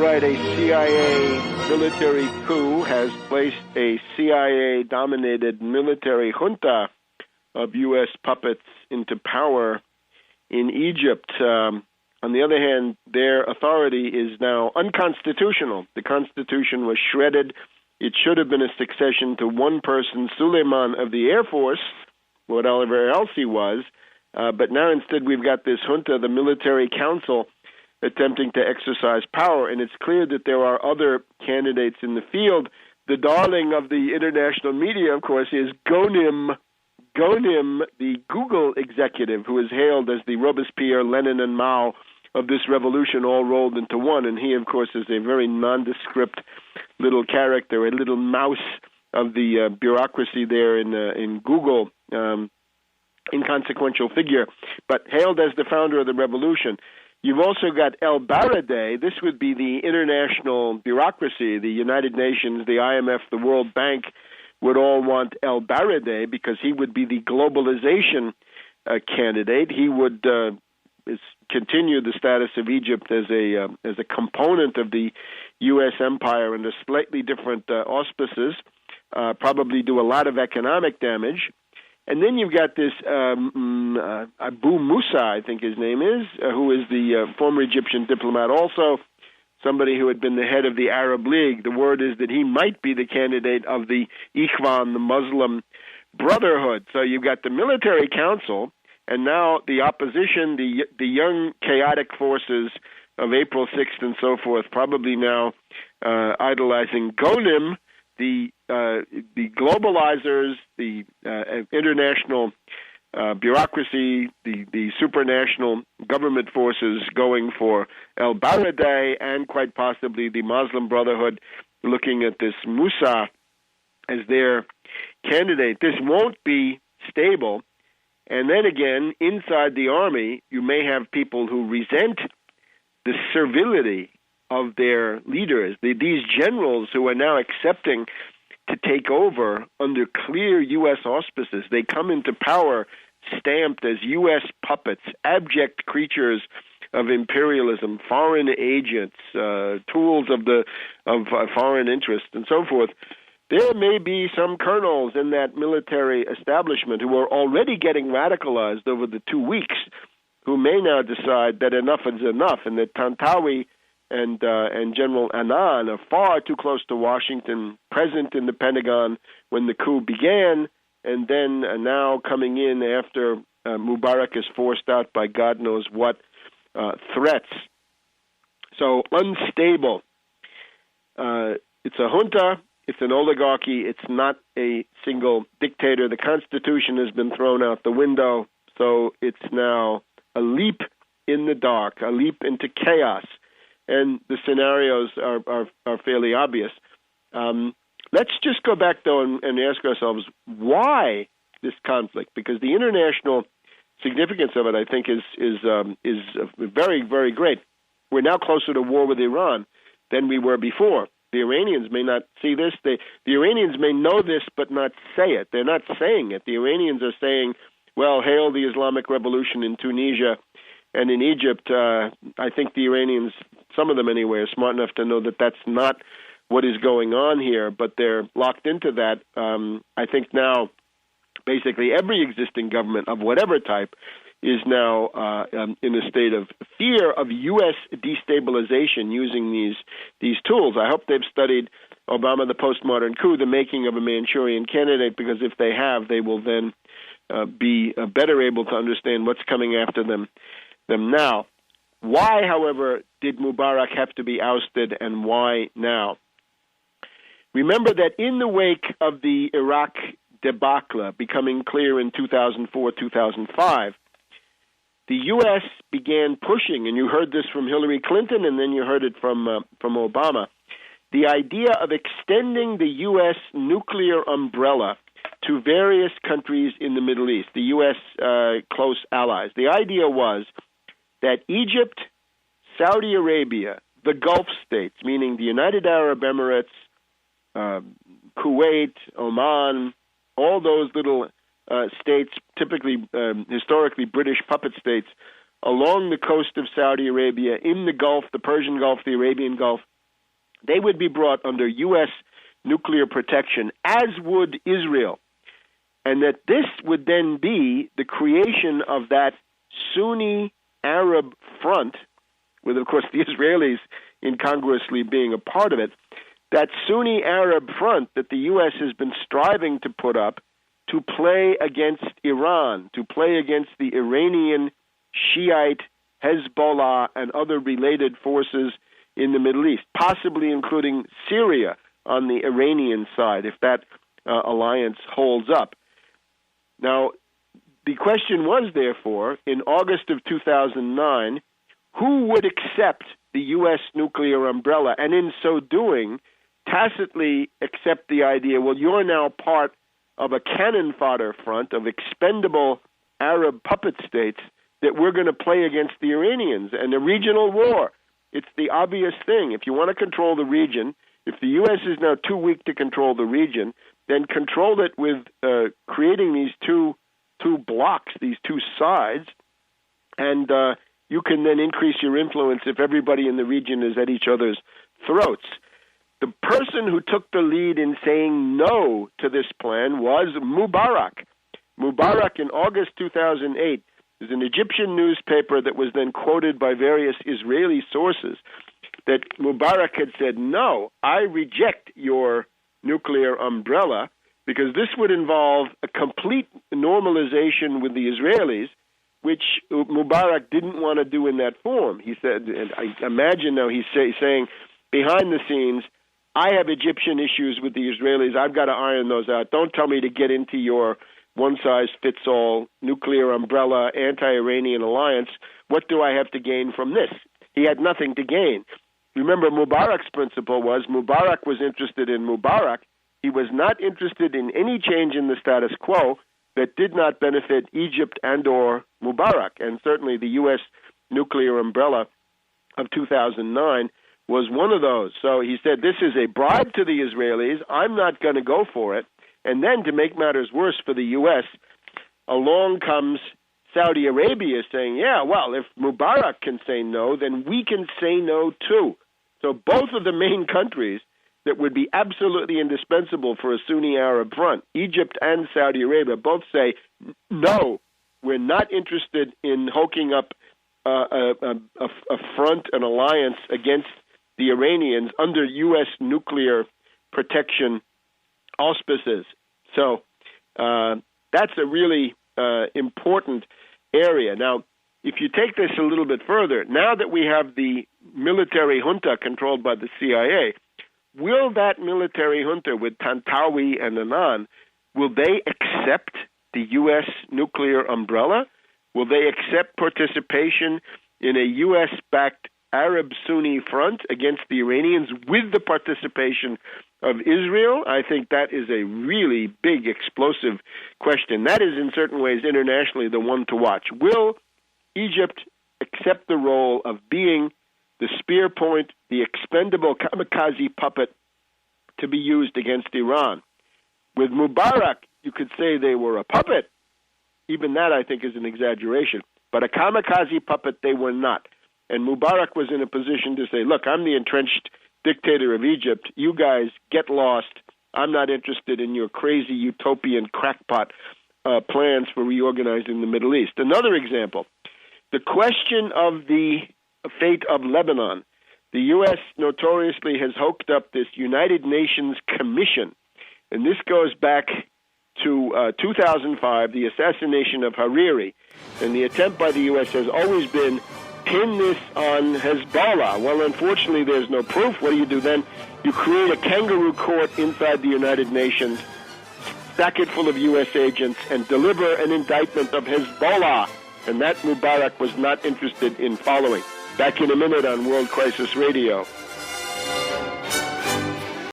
right, a CIA military coup has placed a CIA-dominated military junta of U.S. puppets into power in Egypt. On the other hand, their authority is now unconstitutional. The Constitution was shredded. It should have been a succession to one person, Suleiman of the Air Force, whatever else he was. But now instead we've got this junta, the military council, attempting to exercise power. And it's clear that there are other candidates in the field. The darling of the international media, of course, is Ghonim, the Google executive, who is hailed as the Robespierre, Lenin, and Mao of this revolution all rolled into one. And he, of course, is a very nondescript little character, a little mouse of the bureaucracy there in Google, inconsequential figure, but hailed as the founder of the revolution. You've also got El Baradei. This would be the international bureaucracy, the United Nations, the IMF, the World Bank would all want El Baradei because he would be the globalization candidate. He would continue the status of Egypt as a component of the U.S. empire under slightly different auspices, probably do a lot of economic damage. And then you've got this Abu Musa, I think his name is, who is the former Egyptian diplomat, also somebody who had been the head of the Arab League. The word is that he might be the candidate of the Ikhwan, the Muslim Brotherhood. So you've got the military council, and now the opposition, the young chaotic forces of April 6th and so forth, probably now idolizing Ghonim, the globalizers, the international bureaucracy, the supranational government forces going for El Baradei, and quite possibly the Muslim Brotherhood looking at this Musa as their candidate. This won't be stable. And then again, inside the army, you may have people who resent the servility of their leaders, these generals who are now accepting to take over under clear U.S. auspices. They come into power stamped as U.S. puppets, abject creatures of imperialism, foreign agents, tools of foreign interests, and so forth. There may be some colonels in that military establishment who are already getting radicalized over the 2 weeks, who may now decide that enough is enough, and that Tantawi and General Annan are far too close to Washington, present in the Pentagon when the coup began, and then now coming in after Mubarak is forced out by God knows what threats. So unstable. It's a junta. It's an oligarchy. It's not a single dictator. The Constitution has been thrown out the window, so it's now a leap in the dark, a leap into chaos. And the scenarios are fairly obvious. Let's just go back, though, and ask ourselves, why this conflict? Because the international significance of it, I think, is very, very great. We're now closer to war with Iran than we were before. The Iranians may not see this. The Iranians may know this but not say it. They're not saying it. The Iranians are saying, well, hail the Islamic Revolution in Tunisia and in Egypt. I think the Iranians, some of them anyway, are smart enough to know that that's not what is going on here, but they're locked into that. I think now basically every existing government of whatever type is now in a state of fear of U.S. destabilization using these tools. I hope they've studied Obama, the postmodern coup, the making of a Manchurian candidate, because if they have, they will then be better able to understand what's coming after them now. Why, however, did Mubarak have to be ousted, and why now? Remember that in the wake of the Iraq debacle becoming clear in 2004-2005, the U.S. began pushing, and you heard this from Hillary Clinton, and then you heard it from Obama, the idea of extending the U.S. nuclear umbrella to various countries in the Middle East, the U.S. Close allies. The idea was that Egypt, Saudi Arabia, the Gulf states, meaning the United Arab Emirates, Kuwait, Oman, all those little states, typically historically British puppet states, along the coast of Saudi Arabia, in the Gulf, the Persian Gulf, the Arabian Gulf, they would be brought under U.S. nuclear protection, as would Israel. And that this would then be the creation of that Sunni Arab front, with, of course, the Israelis incongruously being a part of it, that Sunni Arab front that the U.S. has been striving to put up to play against Iran, to play against the Iranian Shiite, Hezbollah, and other related forces in the Middle East, possibly including Syria on the Iranian side, if that alliance holds up. Now, the question was, therefore, in August of 2009, who would accept the U.S. nuclear umbrella, and in so doing, tacitly accept the idea, well, you're now part of a cannon fodder front of expendable Arab puppet states that we're going to play against the Iranians, and a regional war. It's the obvious thing. If you want to control the region, if the U.S. is now too weak to control the region, then control it with creating these two blocks, these two sides, and you can then increase your influence if everybody in the region is at each other's throats. The person who took the lead in saying no to this plan was Mubarak. Mubarak, in August 2008, is an Egyptian newspaper that was then quoted by various Israeli sources, that Mubarak had said, no, I reject your nuclear umbrella, because this would involve a complete normalization with the Israelis, which Mubarak didn't want to do in that form. He said, and I imagine now he's saying, behind the scenes, I have Egyptian issues with the Israelis. I've got to iron those out. Don't tell me to get into your one-size-fits-all nuclear umbrella anti-Iranian alliance. What do I have to gain from this? He had nothing to gain. Remember, Mubarak's principle was Mubarak was interested in Mubarak. He was not interested in any change in the status quo that did not benefit Egypt and or Mubarak. And certainly the U.S. nuclear umbrella of 2009 was one of those. So he said, this is a bribe to the Israelis. I'm not going to go for it. And then to make matters worse for the U.S., along comes Saudi Arabia saying, yeah, well, if Mubarak can say no, then we can say no too. So both of the main countries that would be absolutely indispensable for a Sunni Arab front, Egypt and Saudi Arabia, both say, no, we're not interested in hoking up a front, an alliance against the Iranians under U.S. nuclear protection auspices. So that's a really important area. Now, if you take this a little bit further, now that we have the military junta controlled by the CIA, will that military junta with Tantawi and Annan, will they accept the U.S. nuclear umbrella? Will they accept participation in a U.S.-backed Arab Sunni front against the Iranians with the participation of Israel? I think that is a really big, explosive question. That is, in certain ways, internationally the one to watch. Will Egypt accept the role of being the spear point, the expendable kamikaze puppet to be used against Iran? With Mubarak, you could say they were a puppet. Even that, I think, is an exaggeration. But a kamikaze puppet, they were not. And Mubarak was in a position to say, look, I'm the entrenched dictator of Egypt. You guys get lost. I'm not interested in your crazy utopian crackpot plans for reorganizing the Middle East. Another example, the question of the fate of Lebanon. The U.S. notoriously has hooked up this United Nations Commission, and this goes back to 2005, the assassination of Hariri, and the attempt by the U.S. has always been pin this on Hezbollah. Well, unfortunately, there's no proof. What do you do then? You create a kangaroo court inside the United Nations, stack it full of U.S. agents, and deliver an indictment of Hezbollah. And that Mubarak was not interested in following. Back in a minute on World Crisis Radio.